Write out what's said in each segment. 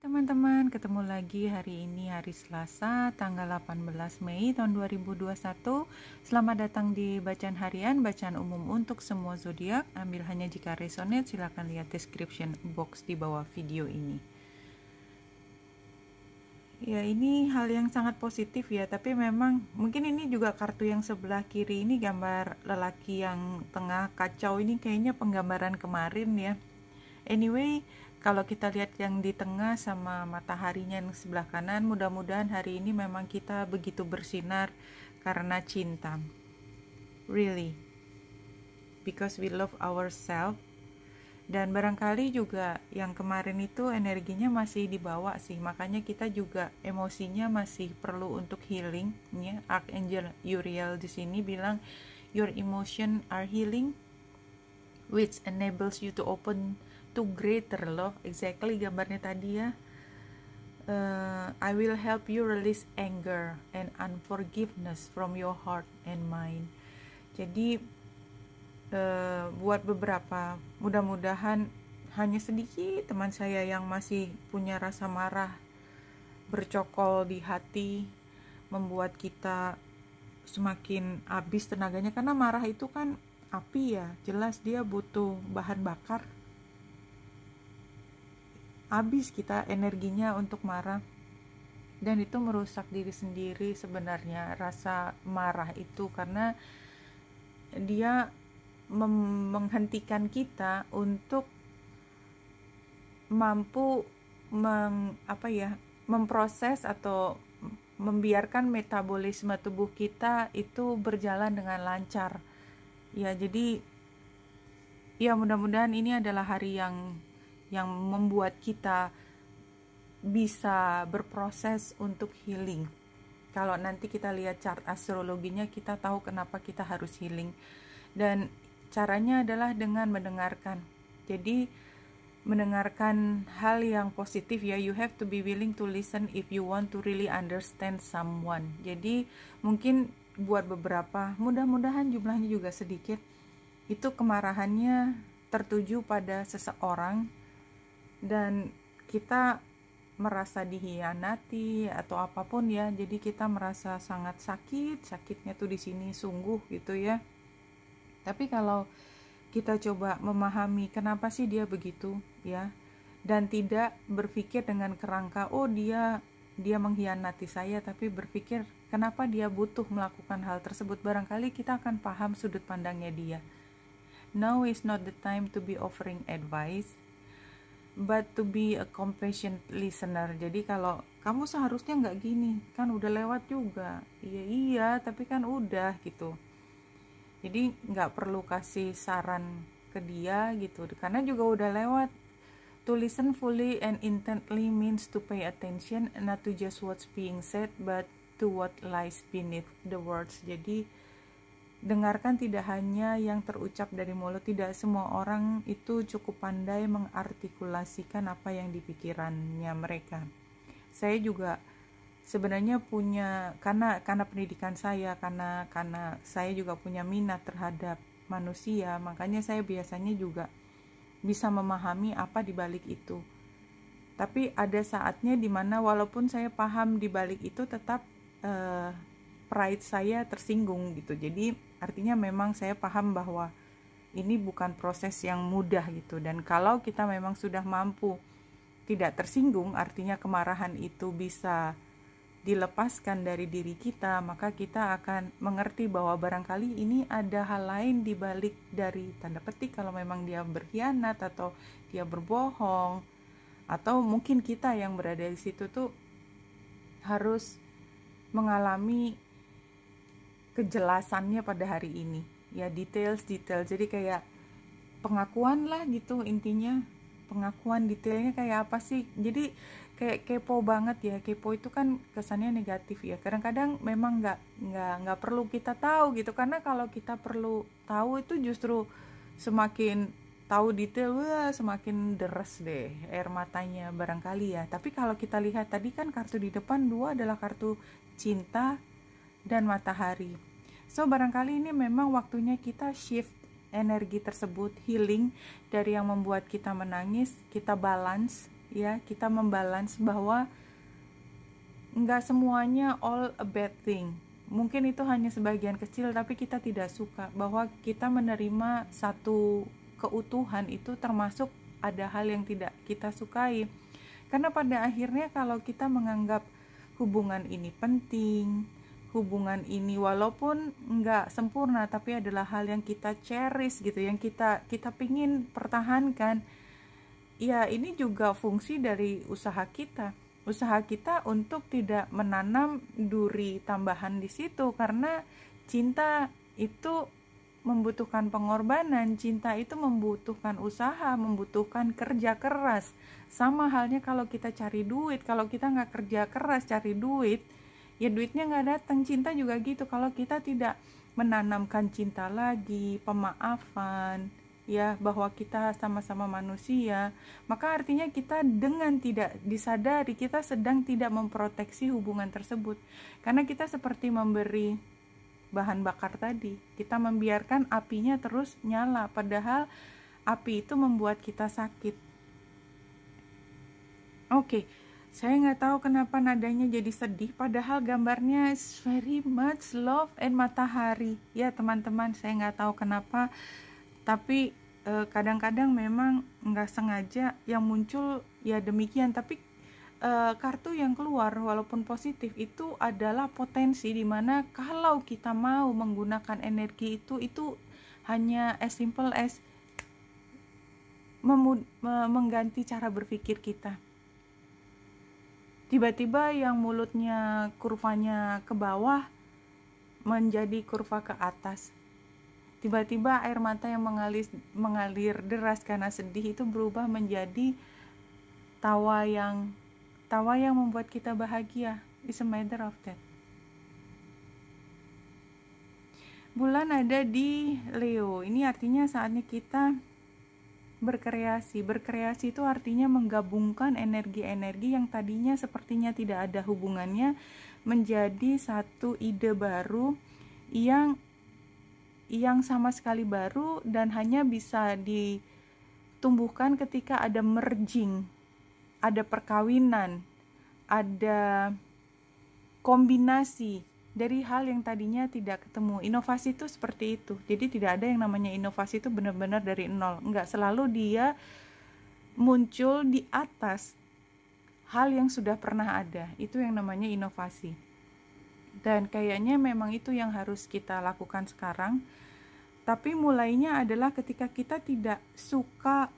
Teman-teman, ketemu lagi hari ini hari Selasa tanggal 18 Mei tahun 2021. Selamat datang di bacaan harian, bacaan umum untuk semua zodiak. Ambil hanya jika resonate, silakan lihat description box di bawah video ini. Ya, ini hal yang sangat positif ya, tapi memang mungkin ini juga kartu yang sebelah kiri ini gambar lelaki yang tengah kacau, ini kayaknya penggambaran kemarin ya. Anyway, kalau kita lihat yang di tengah sama mataharinya yang sebelah kanan, mudah-mudahan hari ini memang kita begitu bersinar karena cinta. Really. Because we love ourselves. Dan barangkali juga yang kemarin itu energinya masih dibawa sih, makanya kita juga emosinya masih perlu untuk healing ya. Archangel Uriel di sini bilang your emotion are healing which enables you to open to greater love. Exactly gambarnya tadi ya. I will help you release anger and unforgiveness from your heart and mind. Jadi buat beberapa, mudah-mudahan hanya sedikit teman saya yang masih punya rasa marah bercokol di hati, membuat kita semakin habis tenaganya, karena marah itu kan api ya, jelas dia butuh bahan bakar. Habis kita energinya untuk marah, dan itu merusak diri sendiri sebenarnya rasa marah itu, karena dia menghentikan kita untuk mampu memproses atau membiarkan metabolisme tubuh kita itu berjalan dengan lancar ya. Jadi ya, mudah-mudahan ini adalah hari yang membuat kita bisa berproses untuk healing. Kalau nanti kita lihat chart astrologinya, kita tahu kenapa kita harus healing. Dan caranya adalah dengan mendengarkan. Jadi mendengarkan hal yang positif ya. You have to be willing to listen if you want to really understand someone. Jadi mungkin buat beberapa, mudah-mudahan jumlahnya juga sedikit, itu kemarahannya tertuju pada seseorang dan kita merasa dihianati atau apapun ya. Jadi kita merasa sangat sakitnya tuh di sini sungguh gitu ya. Tapi kalau kita coba memahami kenapa sih dia begitu ya, dan tidak berpikir dengan kerangka oh dia mengkhianati saya, tapi berpikir kenapa dia butuh melakukan hal tersebut, barangkali kita akan paham sudut pandangnya dia. Now is not the time to be offering advice, but to be a compassionate listener. Jadi kalau kamu seharusnya nggak gini, kan udah lewat juga. Iya, tapi kan udah gitu. Jadi nggak perlu kasih saran ke dia gitu, karena juga udah lewat. To listen fully and intently means to pay attention, not to just what's being said, but to what lies beneath the words. Jadi dengarkan tidak hanya yang terucap dari mulut. Tidak semua orang itu cukup pandai mengartikulasikan apa yang di pikirannya mereka. Saya juga sebenarnya punya, karena pendidikan saya, karena saya juga punya minat terhadap manusia, makanya saya biasanya juga bisa memahami apa di balik itu. Tapi ada saatnya dimana walaupun saya paham di balik itu, tetap pride saya tersinggung gitu. Jadi artinya memang saya paham bahwa ini bukan proses yang mudah gitu. Dan kalau kita memang sudah mampu tidak tersinggung, artinya kemarahan itu bisa dilepaskan dari diri kita, maka kita akan mengerti bahwa barangkali ini ada hal lain di balik dari tanda petik, kalau memang dia berkhianat atau dia berbohong, atau mungkin kita yang berada di situ tuh harus mengalami kejelasannya pada hari ini ya, detail. Jadi kayak pengakuan lah gitu intinya, pengakuan detailnya kayak apa sih. Jadi kayak kepo banget ya. Kepo itu kan kesannya negatif ya, kadang-kadang memang nggak perlu kita tahu gitu, karena kalau kita perlu tahu itu justru semakin tahu detail, wah semakin deres deh air matanya barangkali ya. Tapi kalau kita lihat tadi kan kartu di depan 2 adalah kartu cinta dan matahari. So barangkali ini memang waktunya kita shift energi tersebut, healing dari yang membuat kita menangis, kita balance ya, kita membalance bahwa nggak semuanya all a bad thing. Mungkin itu hanya sebagian kecil, tapi kita tidak suka bahwa kita menerima satu keutuhan itu termasuk ada hal yang tidak kita sukai. Karena pada akhirnya kalau kita menganggap hubungan ini penting, hubungan ini walaupun nggak sempurna tapi adalah hal yang kita cherish gitu, yang kita pingin pertahankan, ya ini juga fungsi dari usaha kita untuk tidak menanam duri tambahan di situ, karena cinta itu membutuhkan pengorbanan, cinta itu membutuhkan usaha, membutuhkan kerja keras. Sama halnya kalau kita cari duit, kalau kita nggak kerja keras cari duit, ya duitnya nggak datang. Cinta juga gitu, kalau kita tidak menanamkan cinta lagi, pemaafan, ya, bahwa kita sama-sama manusia, maka artinya kita dengan tidak disadari kita sedang tidak memproteksi hubungan tersebut. Karena kita seperti memberi bahan bakar tadi, kita membiarkan apinya terus nyala, padahal api itu membuat kita sakit. Oke, saya nggak tahu kenapa nadanya jadi sedih, padahal gambarnya is very much love and matahari. Ya teman-teman, saya nggak tahu kenapa, tapi kadang-kadang memang nggak sengaja yang muncul ya demikian. Tapi kartu yang keluar walaupun positif itu adalah potensi, dimana kalau kita mau menggunakan energi itu hanya as simple as mengganti cara berpikir kita. Tiba-tiba yang mulutnya kurvanya ke bawah menjadi kurva ke atas. Tiba-tiba air mata yang mengalir deras karena sedih itu berubah menjadi tawa yang membuat kita bahagia. It's a matter of that. Bulan ada di Leo. Ini artinya saatnya kita berkreasi. Berkreasi itu artinya menggabungkan energi-energi yang tadinya sepertinya tidak ada hubungannya menjadi satu ide baru yang sama sekali baru dan hanya bisa ditumbuhkan ketika ada merging, ada perkawinan, ada kombinasi dari hal yang tadinya tidak ketemu. Inovasi itu seperti itu. Jadi tidak ada yang namanya inovasi itu benar-benar dari nol. Enggak, selalu dia muncul di atas hal yang sudah pernah ada. Itu yang namanya inovasi. Dan kayaknya memang itu yang harus kita lakukan sekarang. Tapi mulainya adalah ketika kita tidak suka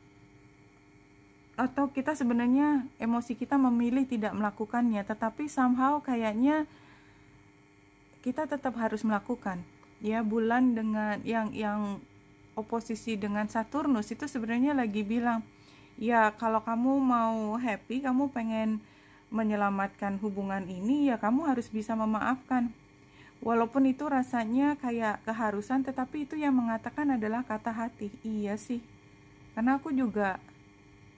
atau kita sebenarnya emosi kita memilih tidak melakukannya, tetapi somehow kayaknya kita tetap harus melakukan. Ya, bulan dengan yang oposisi dengan Saturnus itu sebenarnya lagi bilang, ya kalau kamu mau happy, kamu pengen menyelamatkan hubungan ini, ya kamu harus bisa memaafkan. Walaupun itu rasanya kayak keharusan, tetapi itu yang mengatakan adalah kata hati. Iya sih, karena aku juga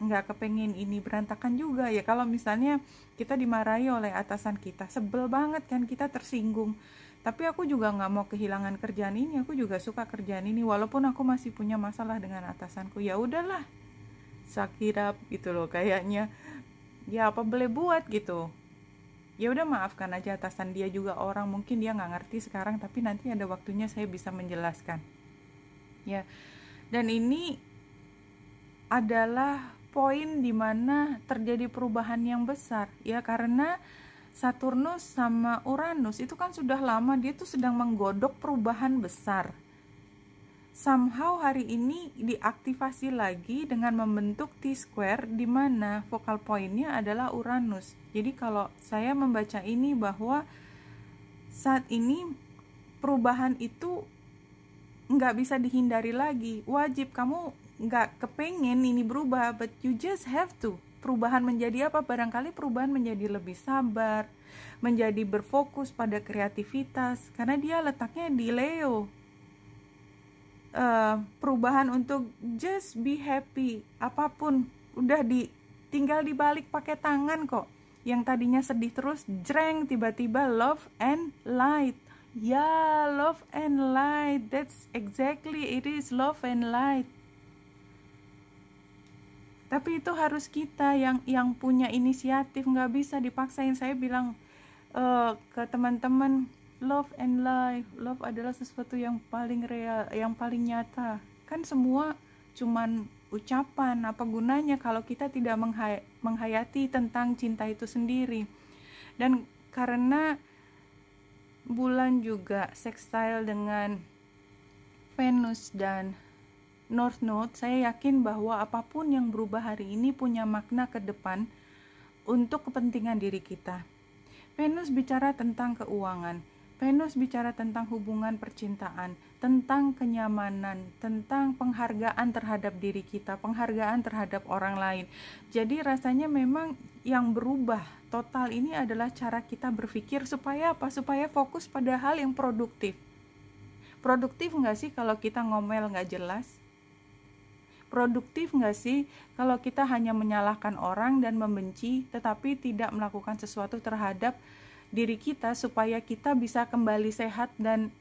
nggak kepengen ini berantakan juga. Ya kalau misalnya kita dimarahi oleh atasan kita, sebel banget kan, kita tersinggung. Tapi aku juga nggak mau kehilangan kerjaan ini, aku juga suka kerjaan ini, walaupun aku masih punya masalah dengan atasanku. Ya udahlah, sakirap gitu loh kayaknya. Ya apa boleh buat gitu. Ya udah, maafkan aja atasan, dia juga orang, mungkin dia nggak ngerti sekarang, tapi nanti ada waktunya saya bisa menjelaskan. Ya, dan ini adalah poin dimana terjadi perubahan yang besar, ya, karena Saturnus sama Uranus itu kan sudah lama dia tuh sedang menggodok perubahan besar. Somehow hari ini diaktifasi lagi dengan membentuk T-square, di mana focal pointnya adalah Uranus. Jadi kalau saya membaca ini bahwa saat ini perubahan itu nggak bisa dihindari lagi, wajib, kamu nggak kepengen ini berubah, but you just have to. Perubahan menjadi apa? Barangkali perubahan menjadi lebih sabar, menjadi berfokus pada kreativitas, karena dia letaknya di Leo. Perubahan untuk just be happy, apapun udah tinggal dibalik pakai tangan kok. Yang tadinya sedih terus, jreng, tiba-tiba love and light. Ya, love and light, that's exactly it is, love and light. Tapi itu harus kita yang punya inisiatif, nggak bisa dipaksain. Saya bilang ke teman-teman, love and life, love adalah sesuatu yang paling real, yang paling nyata. Kan semua cuman ucapan, apa gunanya kalau kita tidak menghayati tentang cinta itu sendiri. Dan karena bulan juga sextile dengan Venus dan North Node, saya yakin bahwa apapun yang berubah hari ini punya makna ke depan untuk kepentingan diri kita. Venus bicara tentang keuangan, Venus bicara tentang hubungan percintaan, tentang kenyamanan, tentang penghargaan terhadap diri kita, penghargaan terhadap orang lain. Jadi rasanya memang yang berubah total ini adalah cara kita berpikir supaya apa? Supaya fokus pada hal yang produktif. Produktif nggak sih kalau kita ngomel nggak jelas? Produktif nggak sih kalau kita hanya menyalahkan orang dan membenci, tetapi tidak melakukan sesuatu terhadap diri kita supaya kita bisa kembali sehat dan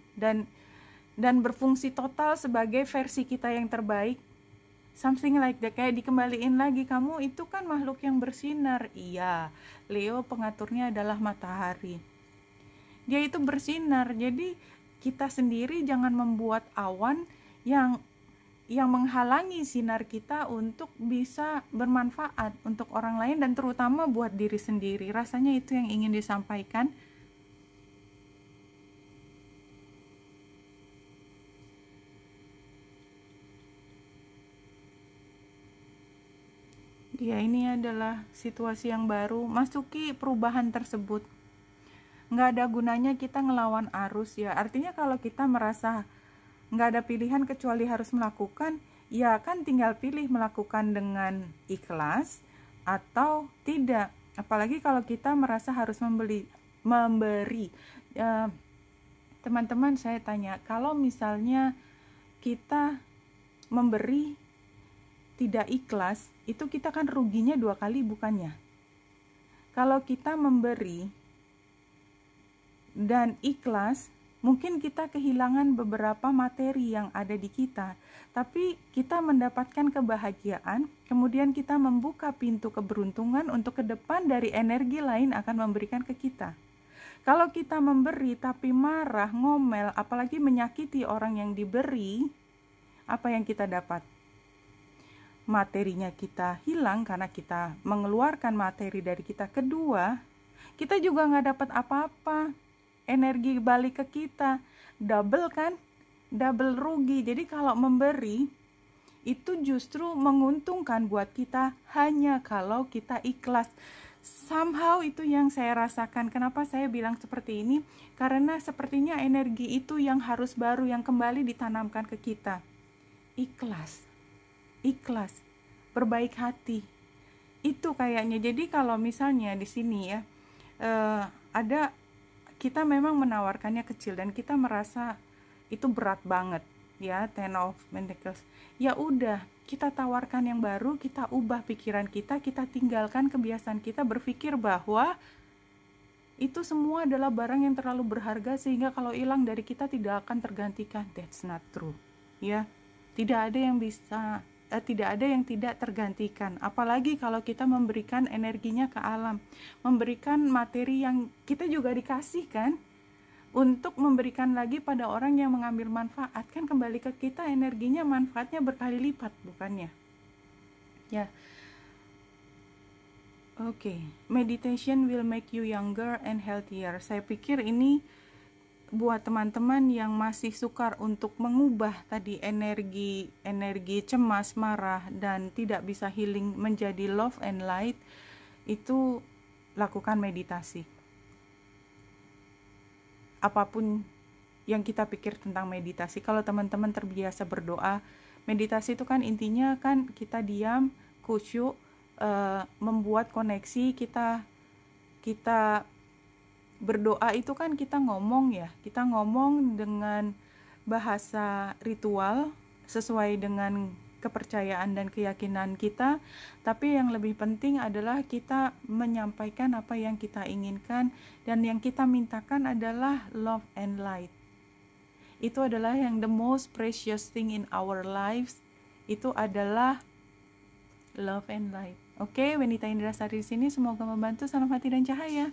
berfungsi total sebagai versi kita yang terbaik? Something like that, kayak dikembaliin lagi, kamu itu kan makhluk yang bersinar. Iya, Leo pengaturnya adalah matahari. Dia itu bersinar, jadi kita sendiri jangan membuat awan yang menghalangi sinar kita untuk bisa bermanfaat untuk orang lain dan terutama buat diri sendiri. Rasanya itu yang ingin disampaikan. Ya, ini adalah situasi yang baru, masuki perubahan tersebut. Nggak ada gunanya kita ngelawan arus ya. Artinya kalau kita merasa nggak ada pilihan kecuali harus melakukan, ya kan tinggal pilih melakukan dengan ikhlas atau tidak. Apalagi kalau kita merasa harus memberi. Teman-teman, saya tanya, kalau misalnya kita memberi tidak ikhlas, itu kita kan ruginya 2 kali bukannya? Kalau kita memberi dan ikhlas, mungkin kita kehilangan beberapa materi yang ada di kita, tapi kita mendapatkan kebahagiaan, kemudian kita membuka pintu keberuntungan untuk ke depan dari energi lain akan memberikan ke kita. Kalau kita memberi tapi marah, ngomel, apalagi menyakiti orang yang diberi, apa yang kita dapat? Materinya kita hilang karena kita mengeluarkan materi dari kita. Kedua, kita juga nggak dapat apa-apa. Energi balik ke kita, double kan, double rugi. Jadi kalau memberi itu justru menguntungkan buat kita hanya kalau kita ikhlas. Somehow itu yang saya rasakan. Kenapa saya bilang seperti ini? Karena sepertinya energi itu yang harus baru, yang kembali ditanamkan ke kita. Ikhlas, berbaik hati. Itu kayaknya. Jadi kalau misalnya di sini ya ada, kita memang menawarkannya kecil dan kita merasa itu berat banget ya, Ten of Pentacles. Ya udah, kita tawarkan yang baru, kita ubah pikiran kita tinggalkan kebiasaan kita berpikir bahwa itu semua adalah barang yang terlalu berharga sehingga kalau hilang dari kita tidak akan tergantikan. That's not true. Ya, tidak ada yang bisa tidak ada yang tidak tergantikan, apalagi kalau kita memberikan energinya ke alam, memberikan materi yang kita juga dikasih kan, untuk memberikan lagi pada orang yang mengambil manfaat, kan kembali ke kita energinya, manfaatnya berkali lipat, bukannya? Ya, oke. Meditation will make you younger and healthier. Saya pikir ini buat teman-teman yang masih sukar untuk mengubah tadi energi cemas, marah, dan tidak bisa healing menjadi love and light, itu lakukan meditasi. Apapun yang kita pikir tentang meditasi, kalau teman-teman terbiasa berdoa, meditasi itu kan intinya kan kita diam, khusyuk, membuat koneksi kita berdoa itu kan kita ngomong ya, kita ngomong dengan bahasa ritual sesuai dengan kepercayaan dan keyakinan kita, tapi yang lebih penting adalah kita menyampaikan apa yang kita inginkan, dan yang kita mintakan adalah love and light. Itu adalah yang the most precious thing in our lives, itu adalah love and light. Oke, Wenita Indrasari di sini, semoga membantu. Salam hati dan cahaya.